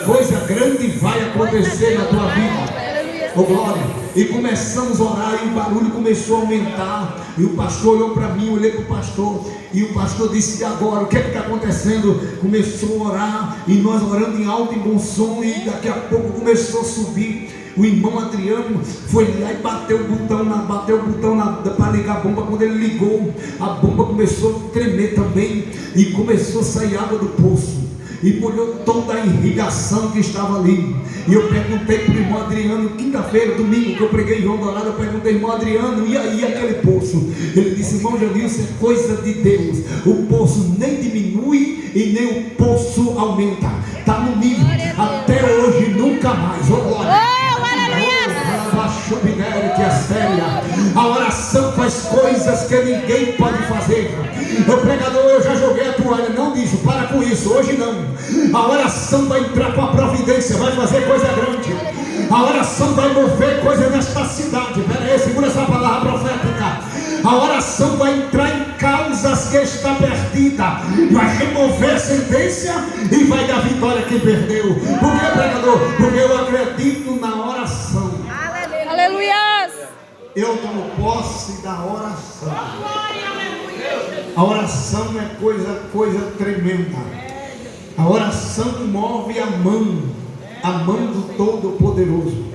Coisa grande vai acontecer na tua vida. Oh, glória. E começamos a orar e o barulho começou a aumentar. E o pastor olhou para mim, eu olhei para o pastor. E o pastor disse: e agora? O que é que está acontecendo? Começou a orar. E nós orando em alto e bom som. E daqui a pouco começou a subir. O irmão Adriano foi lá e bateu o botão para ligar a bomba. Quando ele ligou, a bomba começou a tremer também. E começou a sair água do poço. E molhou toda a irrigação que estava ali. E eu perguntei para o irmão Adriano, quinta-feira, domingo, que eu preguei em João Dourado, eu perguntei: irmão Adriano, e aí aquele poço? Ele disse: irmão Janilson, é coisa de Deus. O poço nem diminui e nem o poço aumenta. Está no nível, até hoje, nunca mais. Oh, glória! A oração faz coisas que ninguém pode fazer. O pregador, eu já joguei a toalha. Não, bicho, para com isso, hoje não. A oração vai entrar com a providência, vai fazer coisa grande. A oração vai mover coisa nesta cidade. Pera aí, segura essa palavra profética. A oração vai entrar em causas que está perdida, vai remover a sentença e vai dar vitória a quem perdeu. Por que, pregador? Porque eu acredito na oração. Aleluia! Eu tomo posse da oração. A oração é coisa tremenda. A oração move a mão do Todo-Poderoso.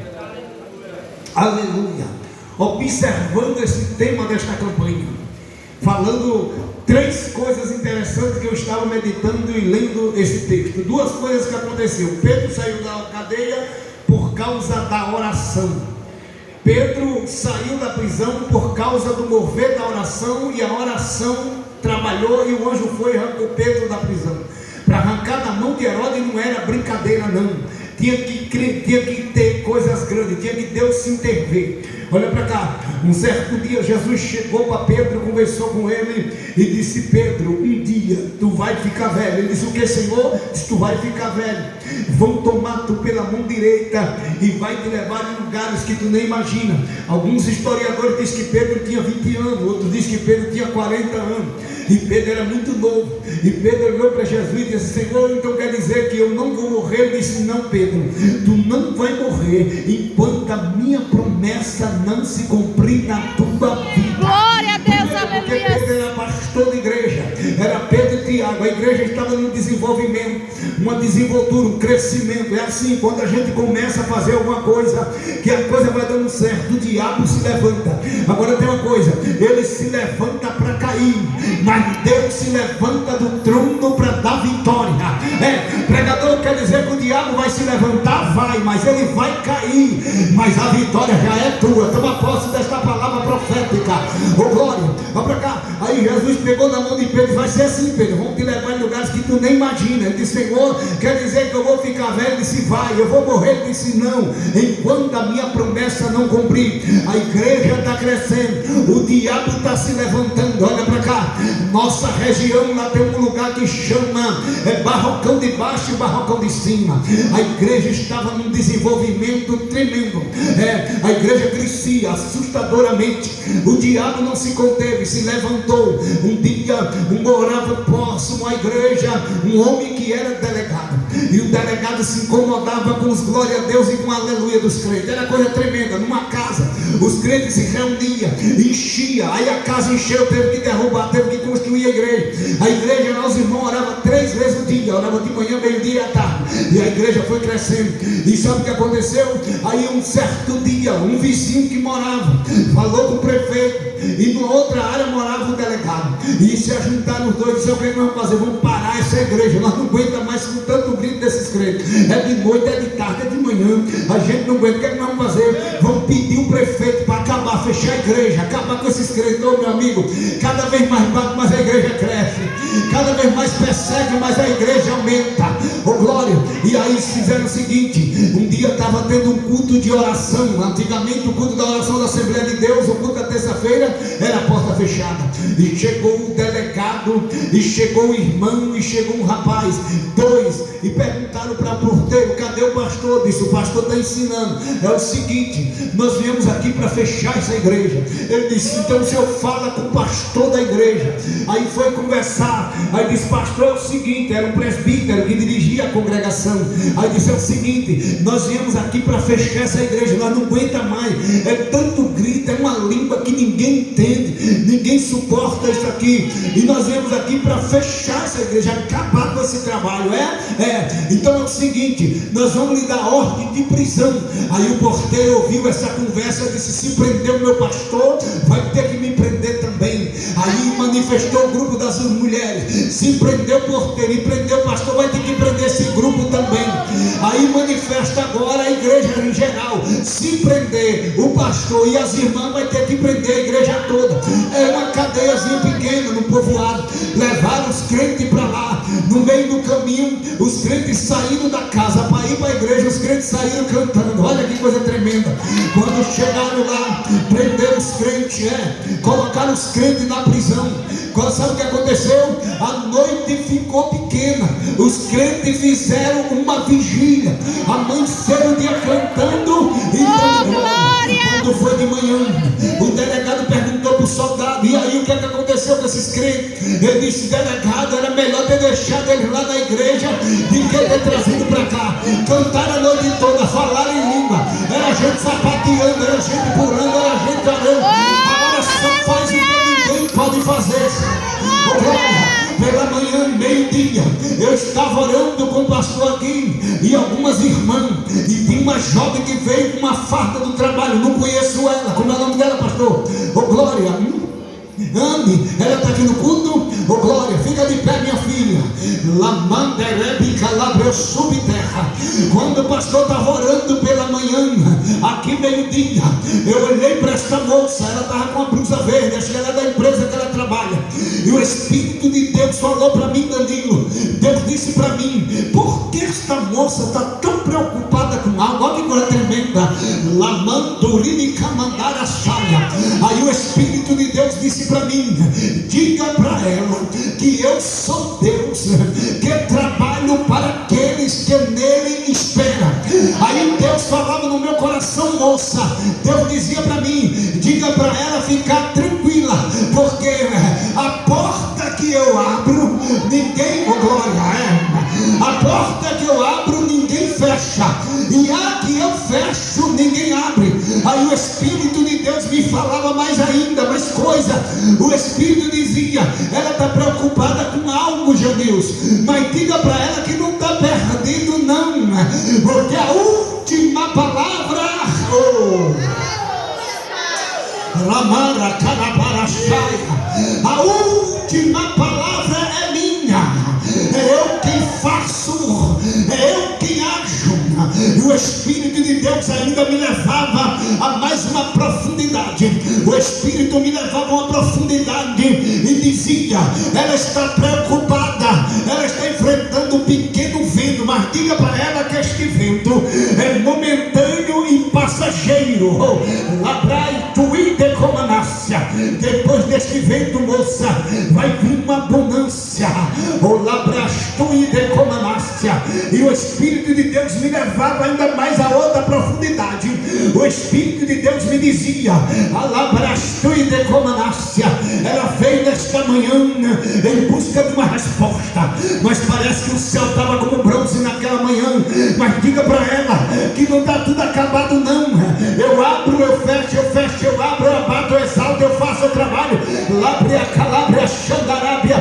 Aleluia. Observando esse tema desta campanha, falando três coisas interessantes que eu estava meditando e lendo esse texto. Duas coisas que aconteceram. Pedro saiu da cadeia por causa da oração. Pedro saiu da prisão por causa do mover da oração, e a oração trabalhou e o anjo foi e arrancou Pedro da prisão. Para arrancar da mão de Herodes não era brincadeira, não. Tinha que ter coisas grandes, tinha que Deus se intervir. Olha para cá, um certo dia Jesus chegou para Pedro, conversou com ele e disse: Pedro, um dia tu vai ficar velho. Ele disse: o que, Senhor? Disse: tu vai ficar velho. Vão tomar tu pela mão direita e vai te levar em lugares que tu nem imagina. Alguns historiadores dizem que Pedro tinha 20 anos, outros dizem que Pedro tinha 40 anos. E Pedro era muito novo. E Pedro olhou para Jesus e disse: Senhor, então quer dizer que eu não vou morrer? Ele disse: não, Pedro, tu não vai morrer enquanto a minha promessa não se cumprir na tua vida. Glória a Deus, aleluia. Porque Pedro era pastor de igreja, era Pedro e Tiago. A igreja estava no desenvolvimento, uma desenvoltura, um crescimento. É assim, quando a gente começa a fazer alguma coisa, que a coisa vai dando certo, o diabo se levanta. Agora tem uma coisa, ele se levanta para cair, mas Deus se levanta do trono para dar vitória. Pregador, quer dizer que o diabo vai se levantar? Vai, mas ele vai cair, mas a vitória já é tua. Toma posse desta palavra profética. Ô glória, vai para cá. Aí Jesus pegou na mão de Pedro e disse: vai ser assim, Pedro, vamos te levar em lugares que tu nem imagina. Ele disse: Senhor, quer dizer que eu vou ficar velho? Ele disse: vai. Eu vou morrer? Ele disse: não, enquanto a minha promessa não cumprir. A igreja está crescendo, o diabo está se levantando. Olha para cá, nossa região lá tem um lugar que chama Barrocão de Baixo e Barrocão de Cima. A igreja estava num desenvolvimento tremendo. A igreja crescia assustadoramente. O diabo não se conteve, se levantou. Um dia morava próximo à igreja um homem que era delegado, e o delegado se incomodava com os glória a Deus e com a aleluia dos crentes. Era coisa tremenda. Numa casa, os crentes se reuniam, enchia, aí a casa encheu, teve que derrubar, teve que construir a igreja. A igreja, nós irmãos, orava 3 vezes no dia, orava de manhã, meio-dia e à tarde, e a igreja foi crescendo. E sabe o que aconteceu? Aí um certo dia, um vizinho que morava falou com o prefeito, e numa outra área morava o delegado, e se ajuntaram os dois e disseram: o que nós vamos fazer? Vamos parar essa igreja, nós não aguentamos mais com tanto grito desses crentes, é de noite, é de tarde, é de manhã, a gente não aguenta. O que é que nós vamos fazer? Vamos pedir o prefeito para acabar, fechar a igreja, acabar com esses crentes. Ô meu amigo, cada vez mais bate, mas a igreja cresce, cada vez mais persegue, mas a igreja aumenta. Ô glória. E aí fizeram o seguinte: um dia estava tendo um culto de oração. Antigamente o culto da oração da Assembleia de Deus, o culto da terça-feira, era a porta fechada, e chegou o delegado trabalho, e chegou um irmão, e chegou um rapaz, dois, e perguntaram para o porteiro: cadê o pastor? Disse: o pastor está ensinando. É o seguinte, nós viemos aqui para fechar essa igreja. Ele disse: então o senhor fala com o pastor da igreja. Aí foi conversar, aí disse: pastor, é o seguinte, era um presbítero que dirigia a congregação. Aí disse: é o seguinte, nós viemos aqui para fechar essa igreja, nós não aguenta mais, é tanto grito, é uma língua que ninguém entende, ninguém suporta isso aqui, e nós viemos aqui para fechar essa igreja, acabar com esse trabalho. Então é o seguinte, nós vamos lhe dar ordem de prisão. Aí o porteiro ouviu essa conversa e disse: se prender o meu pastor, vai ter que me prender também. Aí manifestou o grupo das mulheres: se prendeu o porteiro e prendeu o pastor, vai ter que prender esse grupo também. Aí manifesta agora a igreja em geral: se prender o pastor e as irmãs, vai ter que prender a igreja toda. É uma cadeiazinha pequena no povoado. Levaram os crentes para lá. No meio do caminho, os crentes saíram da casa para ir para a igreja, os crentes saíram cantando. Olha que coisa tremenda. Quando chegaram lá, prenderam os crentes, colocaram os crentes na prisão. Sabe o que aconteceu? A noite ficou pequena, os crentes fizeram uma vigília, amanheceram o dia cantando e quando foi de manhã, o delegado perguntou para o soldado: e aí, o que aconteceu com esses crentes? Ele disse: delegado, era melhor ter deixado eles lá na igreja do que ter trazido para cá. Cantaram a noite toda, falaram em língua, era gente sapateando, era gente pulando, era gente orando. Agora só faz o que ninguém pode fazer. Pela manhã, meio-dia, eu estava orando com o pastor aqui e algumas irmãs, e tinha uma jovem que veio com uma farda do trabalho. Não conheço ela. Como é o nome dela, pastor? Glória. Ame, ela está aqui no culto. Glória, fica de pé, minha filha. Quando o pastor estava orando pela manhã, aqui meio-dia, eu olhei para esta moça. Ela estava com a blusa verde, acho que ela é da empresa que ela trabalha, e o Espírito de Deus falou para mim: Danilo, Deus disse para mim: por que esta moça está tão preocupada com algo? Olha que coisa tremenda. Aí o Espírito de Deus disse para mim: diga para ela que eu sou Deus, que trabalho para aqueles que nele esperam. Aí Deus falava no meu coração: moça, Deus dizia para mim: diga para ela ficar tranquila, porque a porta que eu abro, ninguém, a porta que eu abro, ninguém fecha, e a que eu fecho, ninguém abre. Aí o Espírito de Deus me falava mais ainda, mais coisa. O Espírito dizia: ela está preocupada com algo, Janilson, mas diga para ela que não está perdido não, porque a última palavra, a última palavra é minha. É eu quem faço, é eu quem ajo. E o Espírito de Deus ainda me levava a mais uma profundidade. O Espírito me levava a uma profundidade e dizia: ela está preocupada, ela está enfrentando um pequeno vento, mas diga para ela que este vento é momentâneo e passageiro. Depois deste vento, moça, vai vir uma abundância. E o Espírito de Deus me levava ainda mais a outra profundidade. O Espírito de Deus me dizia: ela veio nesta manhã em busca de uma resposta, mas parece que o céu estava como bronze naquela manhã. Mas diga para ela que não está tudo acabado não. Eu abro, eu fecho, eu abro, eu abato, eu exalto, eu faço o trabalho. Lábria, calabria, xandarábia,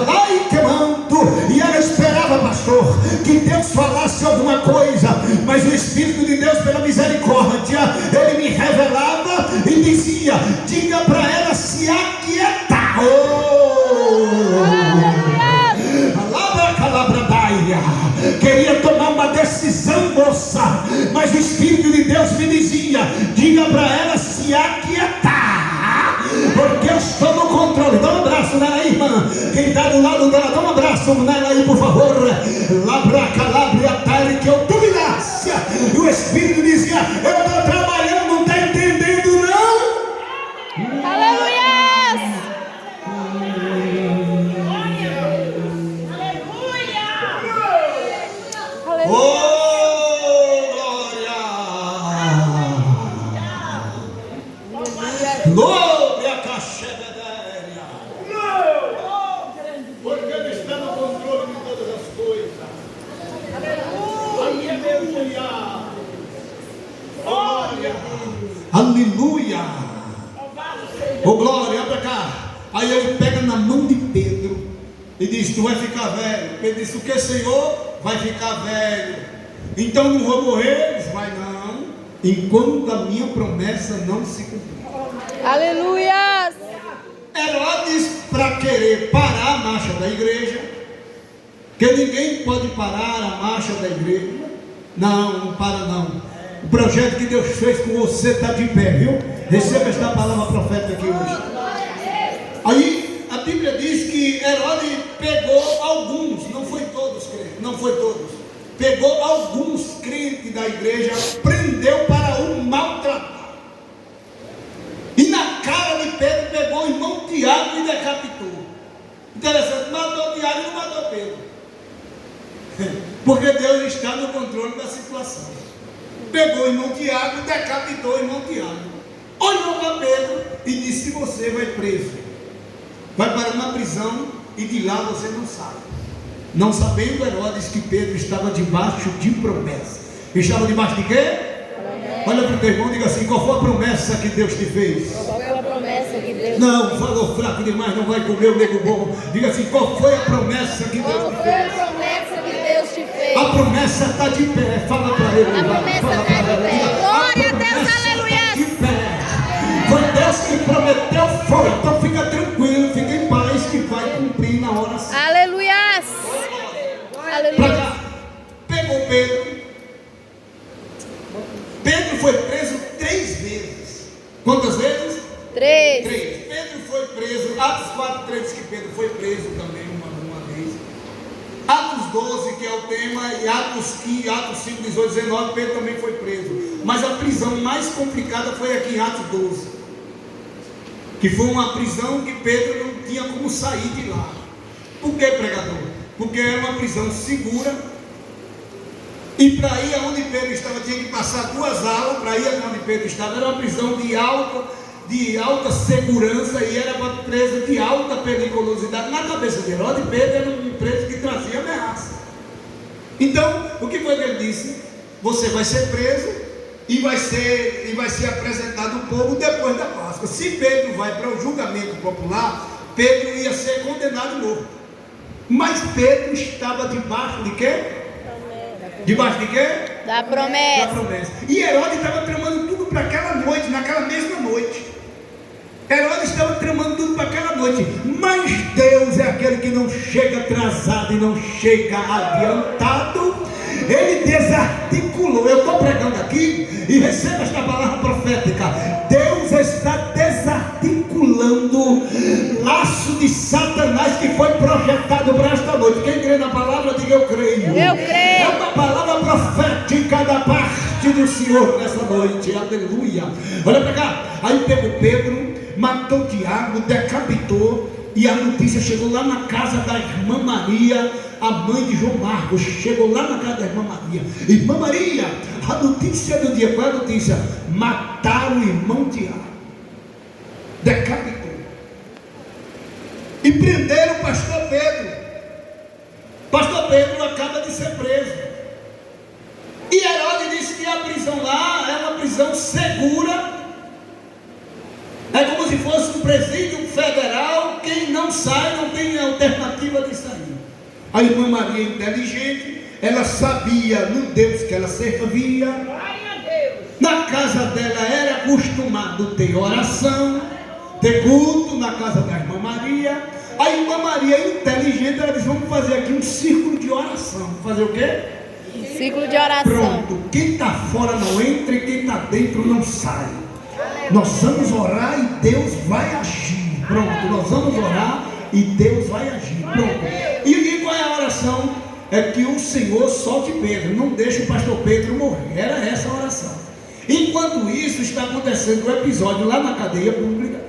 lá e queimando. E ela esperava, pastor, que Deus falasse alguma coisa, mas o Espírito de Deus, pela misericórdia, ele me revelava e dizia: diga para ela se aquietar. Queria tomar uma decisão, moça, mas o Espírito de Deus me dizia: diga para ela se aquietar, porque eu estou no controle. Dá um abraço nela aí, irmã. Quem está do lado dela, dá um abraço nela aí, por favor. Que eu duvidasse. E o Espírito dizia: eu estou trabalhando, não está entendendo não? Aleluia! Aí ele pega na mão de Pedro e diz: tu vai ficar velho. Pedro disse: o que, Senhor? Vai ficar velho. Então não vou morrer? Ele disse: vai não, enquanto a minha promessa não se cumprir. Aleluia. Herodes, para querer parar a marcha da igreja, que ninguém pode parar a marcha da igreja. Não para não. O projeto que Deus fez com você está de pé, viu? Receba esta palavra profética aqui hoje. Aí a Bíblia diz que Herodes pegou alguns, não foi todos crentes, não foi todos. Pegou alguns crentes da igreja, prendeu para o maltratar. E na cara de Pedro pegou o irmão Tiago e decapitou. Interessante, matou Tiago e não matou Pedro. Porque Deus está no controle da situação. Pegou o irmão Tiago e decapitou o irmão Tiago. Olhou para Pedro e disse: você vai preso, vai para uma prisão e de lá você não sai. Não sabendo Herodes que Pedro estava debaixo de promessa. Estava debaixo de quê? Olha para o teu irmão e diga assim: qual foi a promessa que Deus te fez? Qual foi a promessa que Deus? Não, falou fraco demais, não vai comer o nego bom. Diga assim: qual foi a promessa que Deus te fez? Qual foi a promessa que Deus te fez? A promessa está de pé. Fala para ele. A promessa está de pé. Glória a Deus, aleluia. Foi Deus que prometeu, foi. Então fica tranquilo, fica em paz, que vai cumprir na hora certa. Aleluia. Para cá, pegou Pedro. Pedro foi preso 3 vezes. Quantas vezes? 3. Pedro foi preso. Atos 4:3 diz que Pedro foi preso também uma vez. Atos 12, que é o tema, e Atos 15, Atos 5, 18, 19, Pedro também foi preso. Mas a prisão mais complicada foi aqui em Atos 12, que foi uma prisão que Pedro não tinha como sair de lá. Por que, pregador? Porque era uma prisão segura. E para ir aonde Pedro estava, tinha que passar 2 aulas. Para ir aonde Pedro estava, era uma prisão de alta segurança, e era uma presa de alta periculosidade. Na cabeça de Herodes, Pedro era um preso que trazia ameaça. Então, o que foi que ele disse? Você vai ser preso e vai ser apresentado ao povo depois da Páscoa. Se Pedro vai para o julgamento popular, Pedro ia ser condenado e morto. Mas Pedro estava debaixo de quê? Debaixo de quê? Da promessa. Da promessa. E Herodes estava tramando tudo para aquela noite, naquela mesma noite. Herodes estava tramando tudo para aquela noite. Mas Deus é aquele que não chega atrasado e não chega adiantado. Ele desarticulou. Eu estou pregando aqui e receba esta palavra profética. Deus está desarticulando laço de Satanás que foi projetado para esta noite. Quem crê na palavra, diga: eu creio. Eu creio. É uma palavra profética da parte do Senhor nessa noite. Aleluia. Olha para cá. Aí pegou Pedro, matou Tiago, decapitou. E a notícia chegou lá na casa da irmã Maria, a mãe de João Marcos. Chegou lá na casa da irmã Maria. Irmã Maria, a notícia do dia. Qual é a notícia? Mataram o irmão Tiago. Decapitou. E prenderam o pastor Pedro. Pastor Pedro acaba de ser preso. E Herodes disse que a prisão lá é uma prisão segura. É como se fosse um presídio federal. Quem não sai não tem alternativa de sair. A irmã Maria, inteligente, ela sabia no Deus que ela servia. Na casa dela era acostumado ter oração, ter culto na casa da irmã Maria. A irmã Maria, inteligente, ela disse: vamos fazer aqui um círculo de oração. Fazer o quê? Círculo de oração. Pronto, quem está fora não entra e quem está dentro não sai. Nós vamos orar e Deus vai agir. Pronto, nós vamos orar e Deus vai agir. Pronto. E qual é a oração? É que o Senhor solte Pedro, não deixe o pastor Pedro morrer. Era essa a oração. Enquanto isso, está acontecendo um episódio lá na cadeia pública,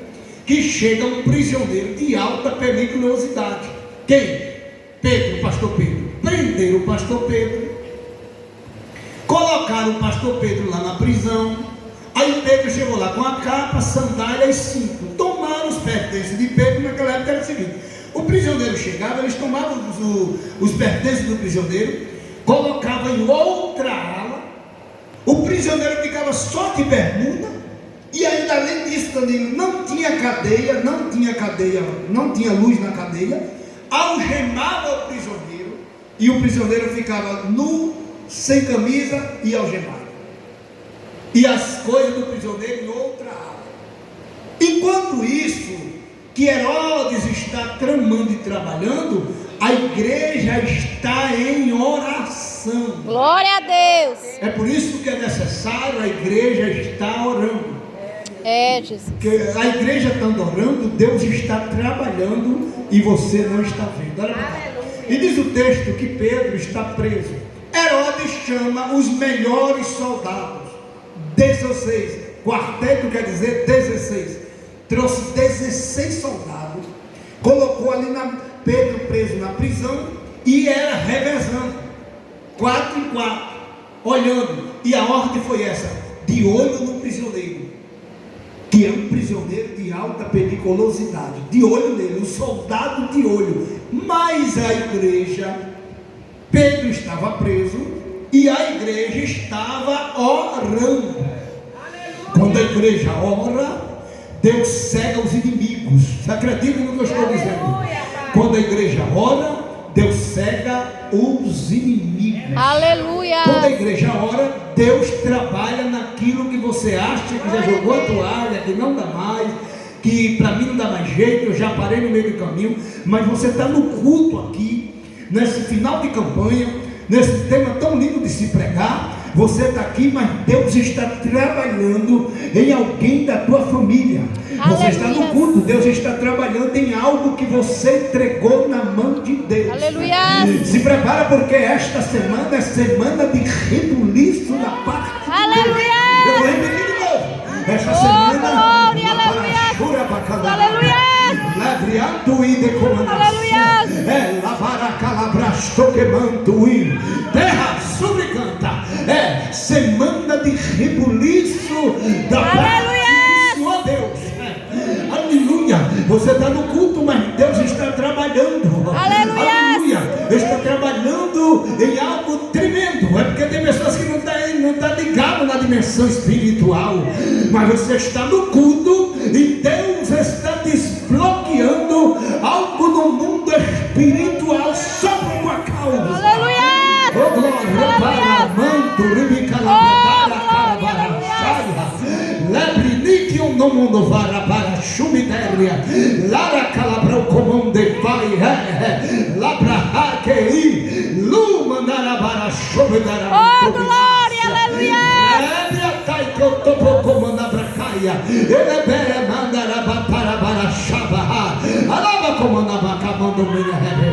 que chega um prisioneiro de alta periculosidade. Quem? Pedro, o pastor Pedro. Prenderam o pastor Pedro, colocaram o pastor Pedro lá na prisão. Aí Pedro chegou lá com a capa, sandália e cinto. Tomaram os pertences de Pedro. Naquela época era o seguinte: o prisioneiro chegava, eles tomavam os pertences do prisioneiro, colocavam em outra ala. O prisioneiro ficava só de bermuda E ainda além disso, Danilo, não tinha cadeia, não tinha luz na cadeia, algemava o prisioneiro, e o prisioneiro ficava nu, sem camisa e algemado. E as coisas do prisioneiro em outra área. Enquanto isso, que Herodes está tramando e trabalhando, a igreja está em oração. Glória a Deus. É por isso que é necessário a igreja estar orando. Jesus. Porque a igreja estando orando, Deus está trabalhando e você não está vendo. Olha pra cá. E diz o texto que Pedro está preso. Herodes chama os melhores soldados, 16, quarteto quer dizer 16, trouxe 16 soldados, colocou ali Pedro preso na prisão, e era revezando, 4 em 4, olhando, e a ordem foi essa, de olho no prisioneiro, que é um prisioneiro de alta periculosidade, de olho nele, um soldado de olho. Mas a igreja, Pedro estava preso e a igreja estava orando. Quando a igreja ora, Deus cega os inimigos. Você acredita no que eu estou dizendo? Quando a igreja ora, Deus cega os inimigos. Aleluia. Quando a igreja ora, Deus trabalha naquilo que você acha que já jogou a toalha, que não dá mais, que para mim não dá mais jeito, eu já parei no meio do caminho. Mas você está no culto aqui, nesse final de campanha, nesse tema tão lindo de se pregar. Você está aqui, mas Deus está trabalhando em alguém da tua família. Você está no culto, Deus está trabalhando em algo que você entregou na mão de Deus. Aleluia. Se prepara, porque esta semana é semana de rebuliço da parte. Aleluia. Eu vou repetir de novo. Esta semana, glória, aleluia. Lavriando e decomandação. Aleluia. É lavaracalabrasto queimando e terra subricanta. É semana de rebuliço da parte do Senhor Deus. Aleluia. Você está no culto, mas Deus está trabalhando. Aleluia. Está trabalhando em algo tremendo. É porque tem pessoas que não tá ligado na dimensão espiritual, mas você está no culto e Deus está desbloqueando algo no mundo espiritual só por uma causa. Aleluia. Oh, glória, para manto, ribicalabara, carabara, lebriniquium no mundo vara para chumidéria, lara calabra o comande vai, labra haquei, luma narabara chumidara. Oh, glória, aleluia. Lebra taiko topo comandabra caia, elebere mandaraba para bara shabaha, alaba comandaba camando minha rebe.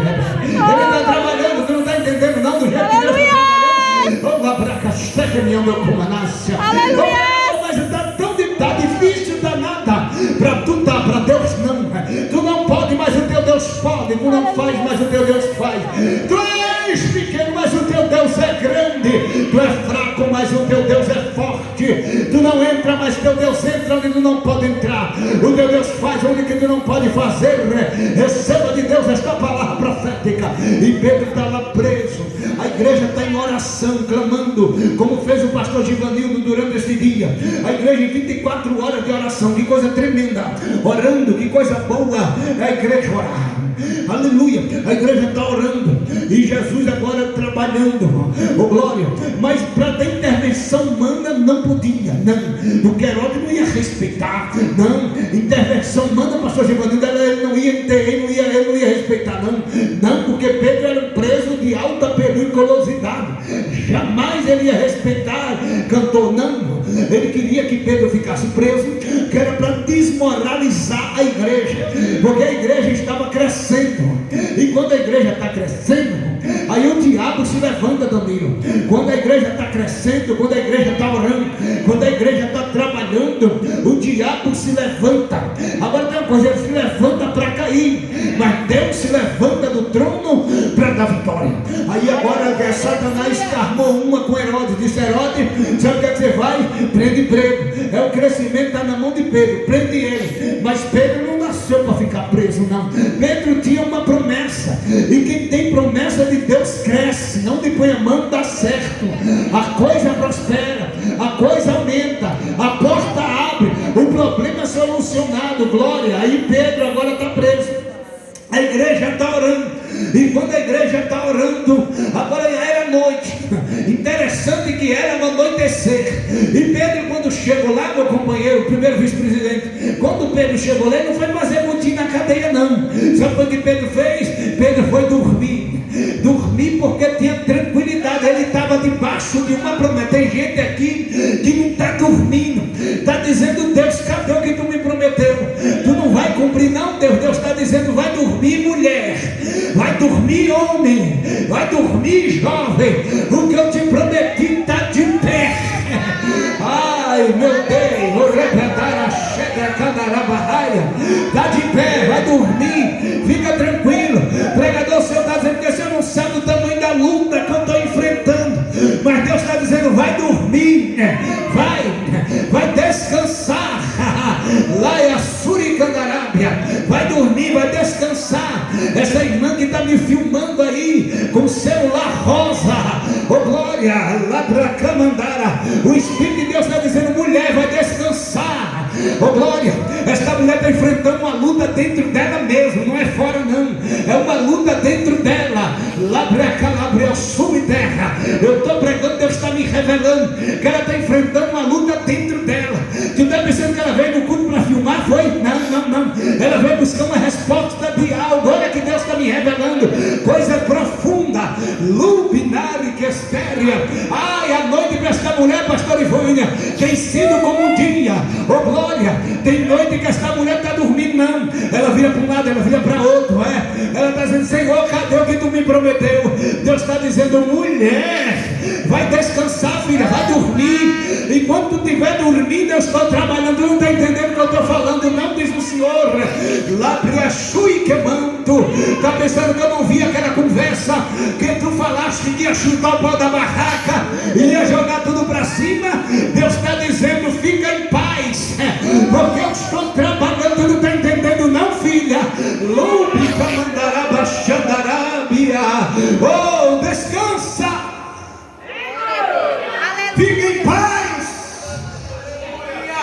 Ele está trabalhando, tu não está entendendo não do jeito que Deus está trabalhando. Oh, labra casteca minha meu comanância. Mas está difícil danada para tu dar, para Deus não. Tu não pode, mas o teu Deus pode. Tu não faz, mas o teu Deus faz. Tu és pequeno, mas o teu Deus é grande. Tu és fraco, mas o teu Deus é forte. Tu não entra, mas teu Deus entra onde tu não pode entrar. O teu Deus faz onde que tu não pode fazer. Receba de Deus esta palavra profética. E Pedro estava preso. A igreja está em oração, clamando, como fez o pastor Givanildo durante este dia. A igreja em 24 horas de oração, que coisa tremenda. Orando, que coisa boa é a igreja orar. Aleluia, a igreja está orando e Jesus agora trabalhando, oh glória. Mas para ter intervenção humana não podia, não, porque Herodes não ia respeitar, não. Intervenção humana, pastor Givanildo, ele não ia respeitar, não, porque Pedro era um preso de alta periculosidade. Jamais ele ia respeitar, cantor, não. Ele queria que Pedro ficasse preso, que era para desmoralizar a igreja, porque a igreja estava crescendo. E quando a igreja está crescendo, aí o diabo se levanta, Danilo. Quando a igreja está crescendo, quando a igreja está orando, quando a igreja está trabalhando, o diabo se levanta. Agora tem uma coisa, ele se levanta para cair, mas Deus se levanta do trono para dar vitória. Aí agora Satanás armou uma com Herodes, disse: Herodes, sabe o que é que você vai? Prende Pedro. É o crescimento está na mão de Pedro, prende ele. Mas Pedro não nasceu para ficar preso, não. Pedro tinha uma promessa, e quem tem promessa de Deus cresce. Não lhe põe a mão, dá certo, a coisa prospera, a coisa aumenta, a porta abre, solucionado, glória. Aí Pedro agora está preso, a igreja está orando, e quando a igreja está orando, agora já era noite, interessante que era no anoitecer, e Pedro quando chegou lá, meu companheiro, o primeiro vice-presidente, quando Pedro chegou lá, ele não foi fazer motim na cadeia não, sabe o que Pedro fez? Pedro foi dormir porque tinha tranquilidade, ele estava debaixo de uma promessa. Tem gente aqui que não está dormindo, está dizendo: Deus, cadê o que tu me prometeu? Tu não vai cumprir não, Deus. Deus está dizendo: vai dormir, mulher, vai dormir, homem, vai dormir, jovem, o que eu te prometi está de pé. Ai meu Deus, está de pé, vai dormir, fica tranquilo. Pregador, o Senhor está dizendo que você não sabe o tamanho da luta que eu estou enfrentando, mas Deus está dizendo: vai dormir, vai descansar. Lá é a Suricandarábia, vai dormir, vai descansar. Essa irmã que está me filmando aí com o celular rosa, oh glória, lá para Camandara, o Espírito de Deus está dizendo: mulher, vai descansar, oh glória. Esta mulher está enfrentando uma luta dentro dela mesmo, não é fora não, é uma luta dentro dela. Lá para Calabria, sul e terra, eu estou pregando, Deus está me revelando que ela está enfrentando uma luta dentro dela. Tu está pensando que ela veio no culto para filmar? Foi? Não, ela veio buscar uma resposta de algo. Olha que Deus está me revelando coisa profunda, lubinária, que estéria. Ai, a noite para esta mulher, pastor Ivânia, tem sido como um dia, oh glória. Tem noite que esta mulher está dormindo, não, ela vira para um lado, ela vira para outro, ela está dizendo: Senhor, cadê o que tu me prometeu? Deus está dizendo: mulher, vai descansar, filha, vai dormir. Enquanto tu estiver dormindo, eu estou trabalhando. Tu não está entendendo o que eu estou falando, não, diz o Senhor. Lá para Chui queimando. Está pensando que eu não vi aquela conversa que tu falaste que ia chutar o pau da barraca e ia jogar tudo para cima? Deus está dizendo: fica em paz, porque eu estou trabalhando. Tu não está entendendo não, filha? Lúbica mandaraba xandarábia. Oh, descansa, fica em paz.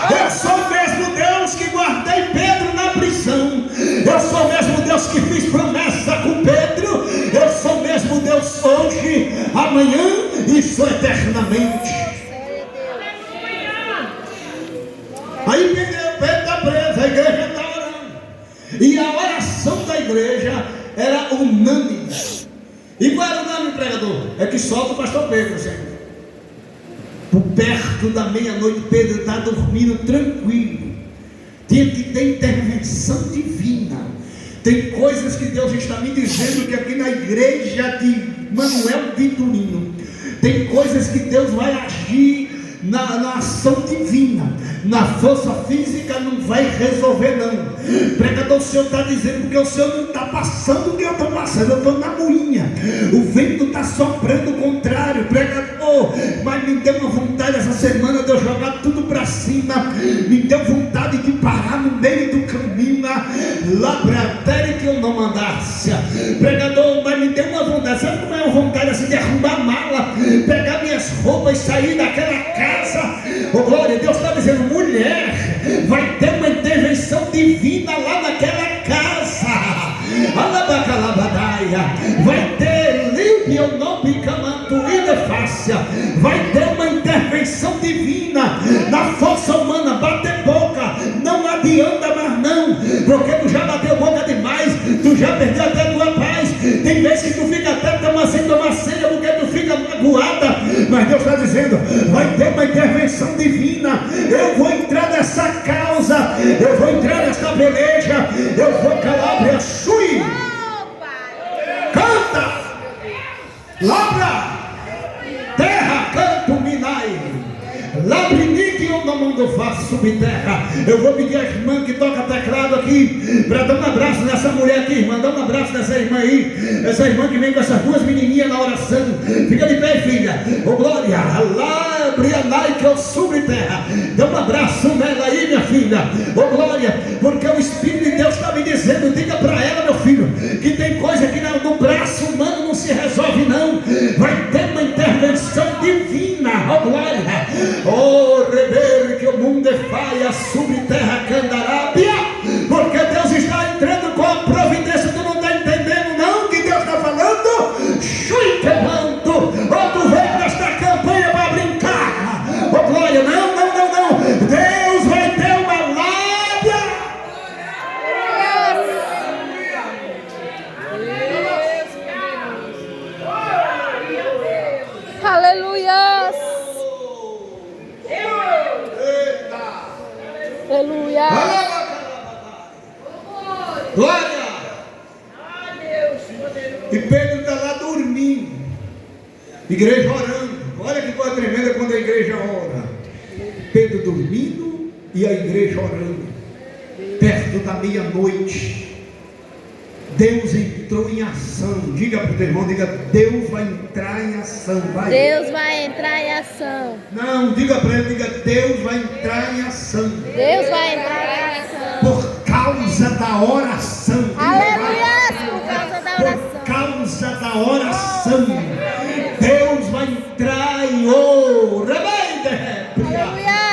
Eu sou o mesmo Deus que guardei Pedro na prisão. Eu sou o mesmo Deus que fiz promessa com Pedro. Eu sou o mesmo Deus hoje, amanhã e sou eternamente. Aí Pedro está preso, a igreja está orando, e a oração da igreja era unânime. E qual era o nome, pregador? É que solta o pastor Pedro sempre. Por perto da meia-noite, Pedro está dormindo tranquilo. Tinha que ter intervenção divina. Tem coisas que Deus está me dizendo que aqui na igreja de Manuel Vitorino, tem coisas que Deus vai agir na ação divina. Na força física não vai resolver não. Pregador, o Senhor está dizendo porque o Senhor não está passando o que eu estou passando. Eu estou na moinha, o vento está soprando o contrário. Pregador, mas me deu uma vontade essa semana de eu jogar tudo para cima. Me deu vontade de parar no meio do caminho, lá para a terra que eu não mandasse. Pregador, mas me deu uma vontade. Sabe como é uma vontade assim de arrumar a mala, pegar minhas roupas e sair daquela casa? Oh glória, Deus está dizendo: mulher, vai ter uma intervenção divina lá naquela casa. Alabacalabadaia, vai ter vai ter uma intervenção divina na força humana. Bater boca não adianta mais não, porque tu já bateu boca demais, tu já perdeu até a tua paz. Tem vezes que tu fica até sem tomar ceia porque tu fica magoada, mas Deus está dizendo: vai ter uma intervenção divina. Eu vou entrar nessa causa, eu vou entrar nessa peleja, eu vou calabria sui. Canta, labra, terra, canto, minai, labrinique, eu não mando faço subterra. Eu vou pedir à irmã que toca teclado aqui, para dar um abraço nessa mulher aqui, irmã. Dá um abraço nessa irmã aí, essa irmã que vem com essas duas menininhas na oração. Fica de pé, filha. Ô glória, labrianai, que eu subterra. Dá um abraço nela aí, minha filha. Ô glória, porque o Espírito de Deus está me dizendo: diga para ela, meu filho, que tem coisa que no braço humano não se resolve não. Vai ter uma intervenção divina. Ó glória, ó rever que o mundo é faia, subterra candará. Pedro está lá dormindo, igreja orando. Olha que coisa tremenda quando a igreja ora. Pedro dormindo e a igreja orando. Perto da meia-noite, Deus entrou em ação. Diga para o teu irmão, diga: Deus vai entrar em ação. Vai. Deus vai entrar em ação. Não, diga para ele, diga: Deus vai entrar em ação. Deus vai entrar em ação. Por causa da oração. Aleluia! Por causa da oração. Por causa da oração. Deus vai entrar em ouro.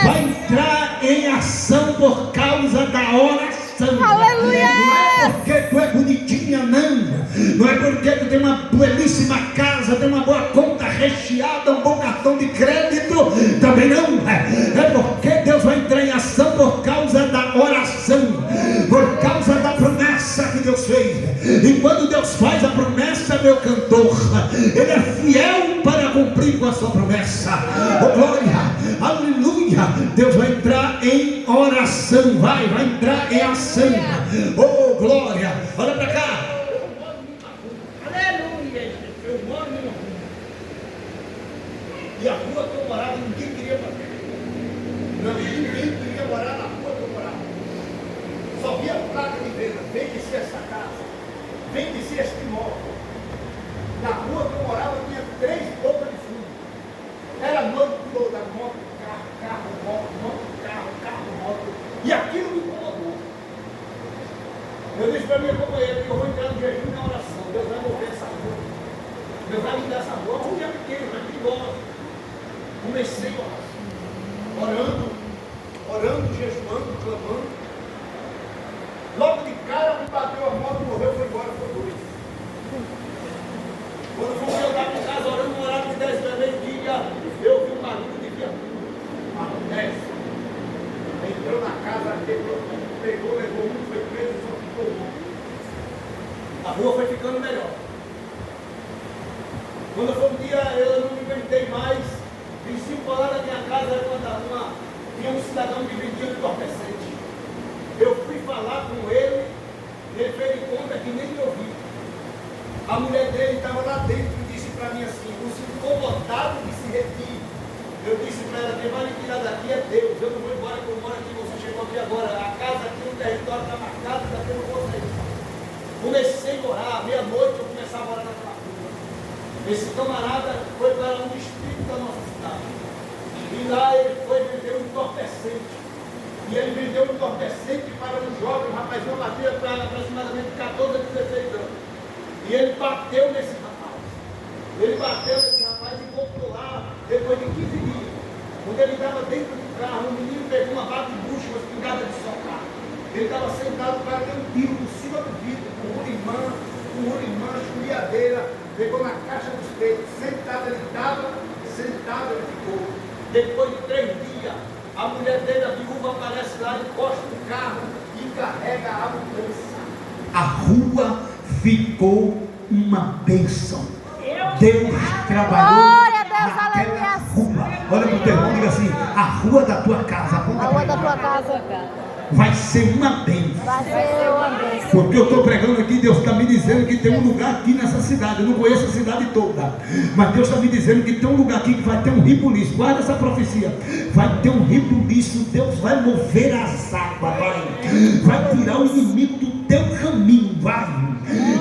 Vai entrar em ação por causa da oração. Aleluia! Não é porque tu é bonitinha, não. Não é porque tu tem uma belíssima casa, tem uma boa conta recheada, um bom cartão de crédito. Também não. É porque Deus vai entrar em ação por causa da oração. Por causa da promessa que Deus fez. E quando Deus faz a promessa, meu cantor, Ele é fiel para cumprir com a sua promessa. Oh, glória! Aleluia! Deus vai entrar em oração. Vai entrar em ação. Oh, glória! Olha para cá. Aleluia! Eu moro numa rua. E a rua que eu morava, ninguém queria fazer. Não, ninguém queria morar na rua que eu morava. Só via placa de venda: vende-se essa casa, vende-se este imóvel. Na rua que eu morava tinha 3 bocas de fundo. Era noite toda, moto, carro, moto. E aquilo me incomodou. Eu disse para minha companheira que eu vou entrar no jejum na oração. Deus vai mover essa rua. Deus vai mudar essa rua. Um dia pequeno, mas perigosa. Comecei a oração. Orando, jejuando, clamando. Logo de cara me bateu a moto, morreu, foi embora, foi doido. Quando fui chegar para casa orando no horário de 10 da meia-dia, eu vi um barulho de viatura. Acontece. Entrou na casa, pegou, levou um, foi preso e só ficou um. A rua foi ficando melhor. Quando foi um dia, eu não me aguentei mais. Vim 5 lá na minha casa, tinha um cidadão que vendia um entorpecente. Eu fui falar com ele, ele fez de conta que nem me ouviu. A mulher dele estava lá dentro e disse para mim assim: você ficou incomodado de se retire. Eu disse para ela: quem vai me tirar daqui é Deus. Eu não vou embora, que eu moro aqui, você chegou aqui agora. A casa aqui no território está marcada, daqui eu não vou sair. Comecei a orar, meia-noite eu começava a orar naquela rua. Esse camarada foi para um distrito da nossa cidade. E lá ele foi vender um entorpecente. E ele vendeu um entorpecente para um jovem, um rapazinho, batia para aproximadamente 14 a 16 anos. E ele bateu nesse rapaz. Ele bateu nesse rapaz e voltou lá depois de 15 dias. Quando ele estava dentro do carro, um menino pegou uma bate-bucha, uma espingarda de socar. Ele estava sentado, o cara deu um tiro por cima do vidro, com rolimã, escuriadeira, pegou na caixa dos peitos. Sentado ele estava, sentado ele ficou. Depois de 3 dias, a mulher dele, a viúva, aparece lá, encosta no carro e carrega a mudança. A rua ficou uma bênção. Deus trabalhou naquela rua. Olha para o teu irmão e diga assim: a rua da tua casa, A rua da tua casa vai ser uma bênção. vai ser uma bênção. Porque eu estou pregando aqui, Deus está me dizendo que tem um lugar aqui nessa cidade. Eu não conheço a cidade toda, mas Deus está me dizendo que tem um lugar aqui que vai ter um ribuliço. Guarda essa profecia. Vai ter um ribuliço. Deus vai mover as águas. Vai tirar o inimigo do teu caminho.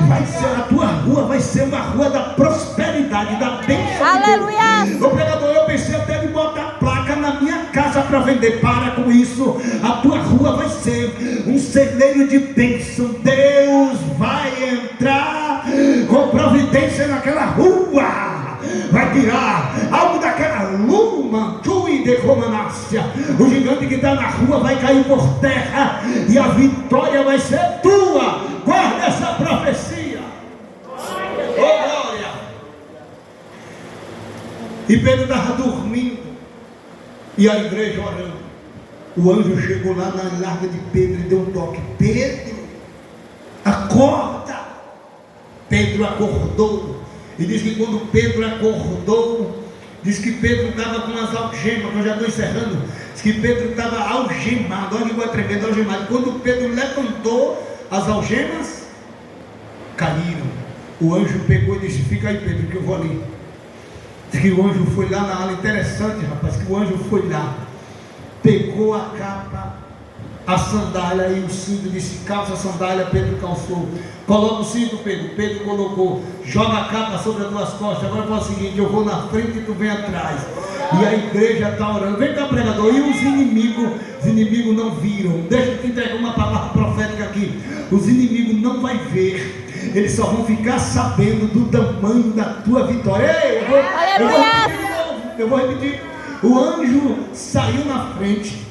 Vai ser a tua rua, vai ser uma rua da prosperidade, da bênção. Aleluia! O pregador, eu pensei até de botar placa na minha casa para vender. Para com isso. A tua rua vai ser um celeiro de bênção. Deus vai entrar com providência naquela rua. Vai tirar algo daquela luma, tui de romanácia. O gigante que está na rua vai cair por terra e a vitória vai ser tua. Guarda essa profecia. Oh, glória! E Pedro estava dormindo e a igreja orando. O anjo chegou lá na larga de Pedro e deu um toque: Pedro, acorda. Pedro acordou. E diz que quando Pedro acordou, diz que Pedro estava com umas algemas, que eu já estou encerrando. Diz que Pedro estava algemado. Olha que coisa tremenda, algemado. Quando Pedro levantou, as algemas caíram. O anjo pegou e disse: fica aí, Pedro, que eu vou ali. Diz que o anjo foi lá na ala, interessante, rapaz, que o anjo foi lá, pegou a capa, a sandália e o cinto, disse: calça a sandália. Pedro calçou. Coloca o cinto, Pedro. Pedro colocou. Joga a capa sobre as tuas costas. Agora faz o seguinte: eu vou na frente e tu vem atrás. E a igreja está orando. Vem cá, pregador. E os inimigos não viram. Deixa eu te entregar uma palavra profética aqui. Os inimigos não vão ver. Eles só vão ficar sabendo do tamanho da tua vitória. Ei, eu vou repetir. O anjo saiu na frente,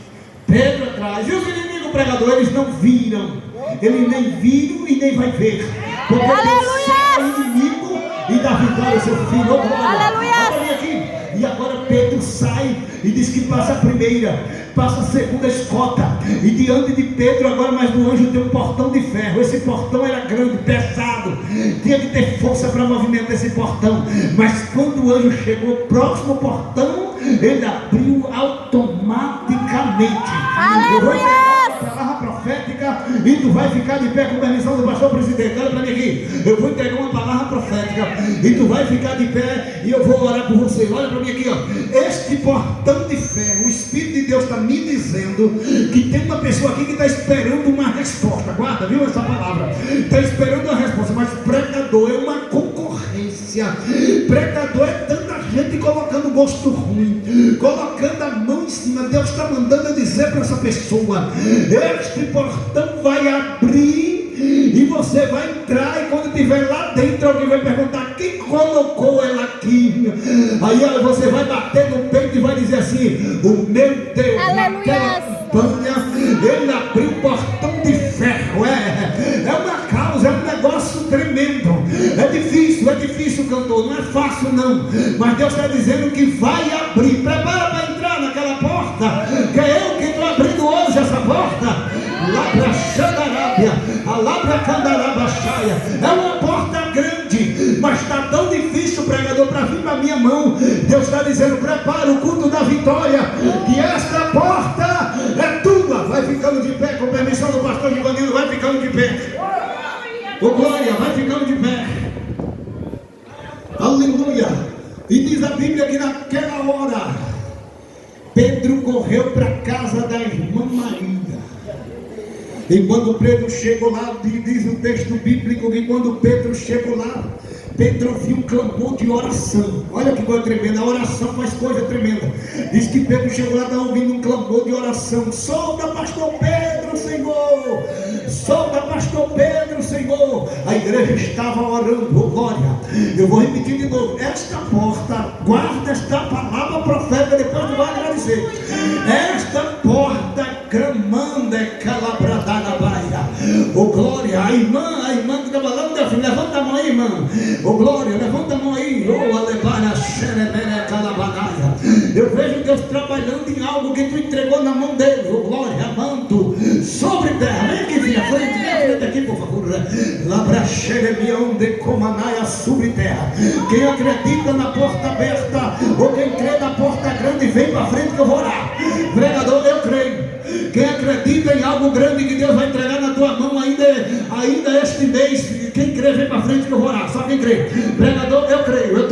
Pedro atrás. E os inimigos, pregador, eles não viram. Eles nem viram e nem vai ver. Porque Deus sai o inimigo e dá vitória ao seu filho. Oh, olha aqui. E agora Pedro sai e diz que passa a primeira, passa a segunda escota. E diante de Pedro agora, mas do anjo, tem um portão de ferro. Esse portão era grande, pesado, tinha que ter força para movimentar esse portão. Mas quando o anjo chegou próximo ao portão, ele abriu automaticamente. Aleluia! Palavra profética, e tu vai ficar de pé com a permissão do pastor presidente. Olha para mim aqui. Eu vou entregar uma palavra profética e tu vai ficar de pé e eu vou orar por você. Olha para mim aqui, ó. Este portão de ferro, o Espírito de Deus está me dizendo que tem uma pessoa aqui que está esperando uma resposta. Guarda, viu essa palavra? Está esperando uma resposta, mas pregador é uma concorrência. Pregador é tanta gente colocando gosto ruim, colocando a mão em cima. Deus está mandando eu dizer para essa pessoa: este portão vai abrir e você vai entrar, e quando estiver lá dentro, alguém vai perguntar: quem colocou ela aqui? Aí você vai bater no peito e vai dizer assim: o meu Deus, naquela campanha, ele abriu um portão de ferro. É uma causa, é um negócio tremendo. É difícil, cantor, não é fácil não, mas Deus está dizendo que vai abrir. Prepara para entrar naquela porta, que é eu que estou abrindo hoje essa porta. Labra Xandarábia, a Labra Candarabaxaia. É uma porta grande, mas está tão difícil, pregador, para vir para minha mão. Deus está dizendo: prepara o culto da vitória, que esta porta é tua. Vai ficando de pé, com permissão do pastor Givanildo, vai ficando de pé. Ô glória, vai ficando de pé. Aleluia. E diz a Bíblia que naquela hora Pedro correu para a casa da irmã Maria. E quando Pedro chegou lá, diz o texto bíblico que quando Pedro chegou lá, Pedro ouviu um clamor de oração. Olha que coisa tremenda, a oração faz coisa tremenda. Diz que Pedro chegou lá, está ouvindo um clamor de oração: solta pastor Pedro, Senhor! Solta pastor Pedro, Senhor! A igreja estava orando. Oh, glória! Eu vou repetir de novo: esta porta, guarda esta palavra profética, depois tu vai agradecer. Esta porta clamando é calabradada baia. Oh, glória! A irmã que estava lá, levanta a mão aí, irmã. Oh, glória, levanta a mão aí. Oh, aleluia, xerebere calabanaia. Eu vejo Deus trabalhando em algo que tu entregou na mão dele. Oh, glória, manto sobre terra. Vem aqui, filha, frente aqui, por favor. Labra xerebião de comanaia sobre terra. Quem acredita na porta aberta, ou quem crê na porta grande, vem para frente que eu vou orar. Pregador, eu creio. Quem acredita em algo grande que Deus vai entregar na tua mão ainda este mês, quem crê vem para frente que eu vou orar. Só quem crê. Pregador, eu creio.